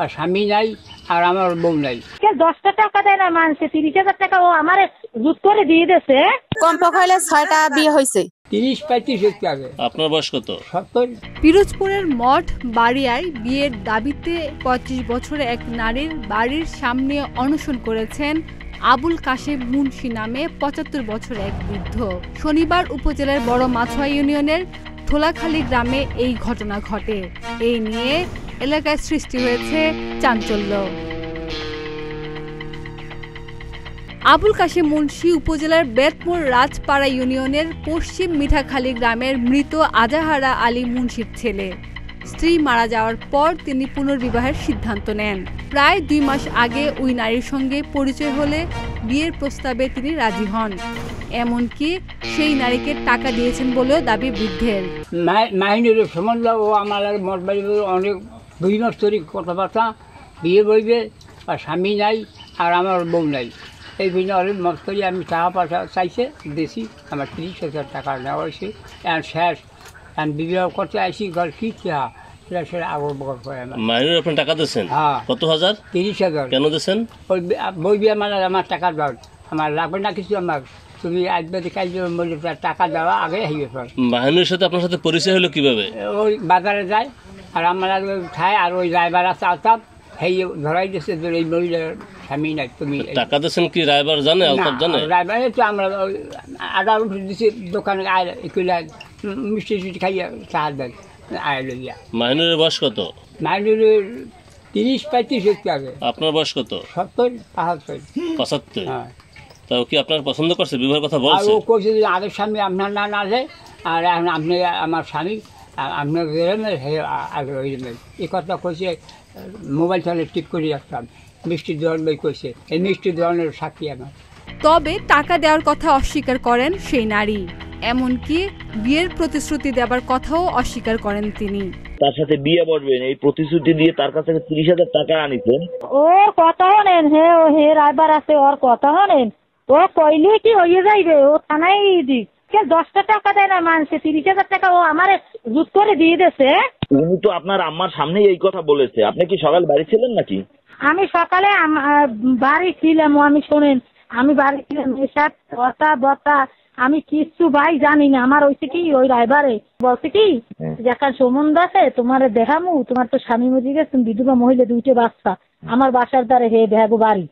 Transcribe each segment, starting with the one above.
আর স্বামী নাই আর আমার বউ নাই। 10টা টাকা দেয় না মানছে, 30,000 টাকা ও আমার জুত করে দিয়ে দিয়েছে। কমপক্ষে হলে 6টা বিয়ে হয়েছে। 30-35 হচ্ছে আগে। আপনার বয়স কত? 70। পিরোজপুরের মঠ বাড়িয়ায় বিয়ের দাবিতে 35 বছরের এক নারীর বাড়ির সামনে অনশন করেছেন আবুল কাশেম মুন্সি নামে 75 বছর এক বৃদ্ধ। শনিবার উপজেলার বড় মাছুয়া ইউনিয়নের ধোলাখালী গ্রামে এই ঘটনা ঘটে। এই নিয়ে এলাকায় সৃষ্টি হয়েছে চাঞ্চল্য। আবুল কাশেম মুন্সি উপজেলার বেতমোর রাজপাড়া ইউনিয়নের পশ্চিম মিঠাখালী গ্রামের মৃত আজাহারা আলী মুন্সির ছেলে। স্ত্রী মারা যাওয়ার পর তিনি পুনর্বিবাহের সিদ্ধান্ত নেন। প্রায় 2 মাস আগে ওই নারীর সঙ্গে পরিচয় হলে বিয়ের প্রস্তাবে তিনি রাজি হন। এমনকি সেই নারীকে টাকা দিয়েছেন বলেও দাবি বৃদ্ধের। মাহিনীর সম্বন্ধে ও আমার মঠবাড়ি অনেক 2 মাস ধরে কথাবার্তা, বিয়ে বইবে আর স্বামী নাই আর আমার বউ নাই। এই জন্য অনেক মত করি আমি টাকা পয়সা চাইছে দিয়েছি, আমার 30,000 টাকা নেওয়া হয়েছে। এখন শেষ আমি বিবাহ করতে আসি, ঘর কি সেটা আগর বগর করে মাইনের আপনি টাকা দিয়েছেন? হ্যাঁ। কত হাজার? 30,000। কেন দিয়েছেন? ওই বই বিয়ে মানে আমার টাকা দাও, আমার লাগবে না কিছু, আমার তুমি আসবে কাজ টাকা দেওয়া আগে হয়ে গেছে। মাহিনীর সাথে আপনার সাথে পরিচয় হলো কিভাবে? ওই বাজারে যায় আর আমার খায়, আর ওই ড্রাইভার আছে আলতাপ, সেই ধরাই দিচ্ছে এই মহিলার স্বামী নাই। তুমি টাকা দিয়েছেন কি রাইবার জানে, আলতাপ জানে? ড্রাইভার তো আমরা আদা উঠে দিচ্ছি দোকানে, আয় মিষ্টি টিষ্টি খাইয়া সাহায্য দেয় আয় লইয়া। মাহিনীর বয়স কত? মাহিনীর 30-35 হচ্ছে আগে। আপনার বয়স কত? 70-75। হ্যাঁ। তা ও কি আপনার পছন্দ করছে, বিবাহের কথা বলছে? আর ও কইছে যে আগের স্বামী আপনার না আছে, আর এখন আপনি আমার স্বামী, আপনার আগে এই কথা কইছে। মোবাইল চালে টিপ করে রাখতাম, মিষ্টি দোকান বই কইছে, এই মিষ্টি দোকানের সাক্ষী আমার। তবে টাকা দেওয়ার কথা অস্বীকার করেন সেই নারী। এমনকি বিয়ের প্রতিশ্রুতি দেওয়ার কথাও অস্বীকার করেন তিনি। তার সাথে বিয়ে বসবেন এই প্রতিশ্রুতি দিয়ে তার কাছ থেকে 30,000 টাকা আনিছেন। ও কথা হলেন হে রাইবার আছে, ওর কথা হলেন। ও কইলে কি হয়ে যাইবে, ও থানায় দিক। 10টা টাকা দেয় না মানছে, 30,000 টাকা ও আমার জুত করে দিয়ে দিয়েছে। উনি তো আপনার আম্মার সামনেই এই কথা বলেছে। আপনি কি সকাল বাড়ি ছিলেন নাকি? আমি সকালে বাড়ি ছিলাম, আমি শোনেন, আমি বাড়ি ছিলাম, এসব কথা আমি কিচ্ছু ভাই জানি না। আমার হয়েছে কি, ওই রাইবারে বলছে কি যেখান সম্বন্ধ আছে তোমার দেখামু, তোমার তো স্বামী মরে গেছে, তুমি বিধবা মহিলা 2টা বাচ্চা, আমার বাসার দ্বারে হে দেখাবো বাড়ি,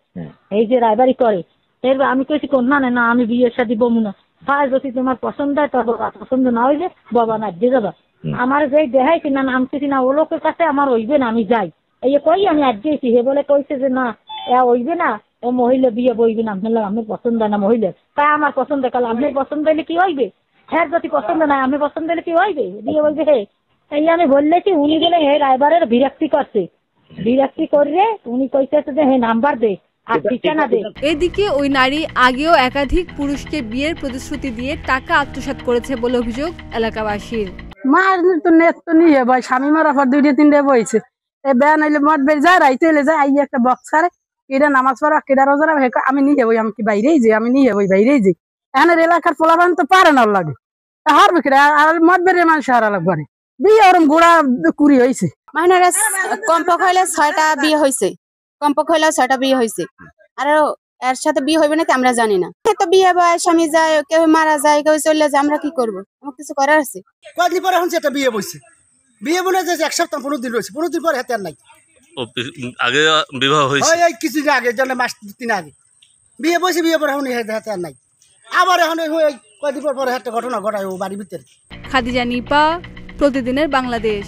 এই যে রাইবারি করে। এরপর আমি কইছি না না আমি বিয়ের সাথে বমু না, যদি তোমার পছন্দ হয় তবে, পছন্দ না হইলে বাবা না দিয়ে যাবা। আমার যে দেখাইছি না নামতেছি না, ও লোকের কাছে আমার হইবে না, আমি যাই এই কই আমি আজ গেছি। হে বলে কইছে যে না হইবে না, ও মহিলা বিয়ে বইবে না, আমি পছন্দ হয় না মহিলা। তাই আমার পছন্দ কাল, আপনি পছন্দ হইলে কি হইবে? হ্যাঁ যদি পছন্দ নাই আমি পছন্দ হইলে কি হইবে, বিয়ে বলবে হে। এই আমি বললেছি, উনি গেলে হে রাইবারের বিরক্তি করছে, বিরক্তি করলে উনি কইতেছে যে হে নাম্বার দে আর ঠিকানা দে। এদিকে ওই নারী আগেও একাধিক পুরুষকে বিয়ের প্রতিশ্রুতি দিয়ে টাকা আত্মসাৎ করেছে বলে অভিযোগ এলাকাবাসীর। মার তো নেট তো নিয়ে ভাই, স্বামী মারা পর 2-3 বইছে। এই বেয়া নাইলে মদ বের যায়, রাইতে এলে যায়, আই একটা বক্সারে কেডা নামাজ পড়া কেডা রোজা আমি নিয়ে বই, আমি কি বাইরেই যাই, আমি নিয়ে বই বাইরেই যাই। এখানে এলাকার পোলাপান তো পারে না লাগে, হারবে কেডা, আর মদ বেড়ে মানুষ হারা লাগবে। বিয়ে ওরম গোড়া কুড়ি হয়েছে। মাহিনার কমপক্ষে হলে 6টা বিয়ে হয়েছে, কমপক্ষে হলে 6টা বিয়ে হয়েছে। আর এর সাথে বিয়ে হইবে নাকি আমরা জানি না। তো বিয়ে হয়, স্বামী যায়, কেউ মারা যায়, কেউ চলে যায়, আমরা কি করবো? আমার কিছু করার আছে? কয়েকদিন পরে এখন একটা বিয়ে বসছে, বিয়ে বলে যে 1 সপ্তাহ 15 দিন রয়েছে, 15 দিন পরে হাতে আর নাই। আগে বিবাহ হয়েছে, এই কিছুদিন আগে, জানে মাস 3 আগে বিয়ে বসে, বিয়ে পরে এখন হাতে আর নাই। আবার এখন কয়েকদিন পরে একটা ঘটনা ঘটায় ও বাড়ির ভিতরে। খাদিজা নিপা, প্রতিদিনের বাংলাদেশ।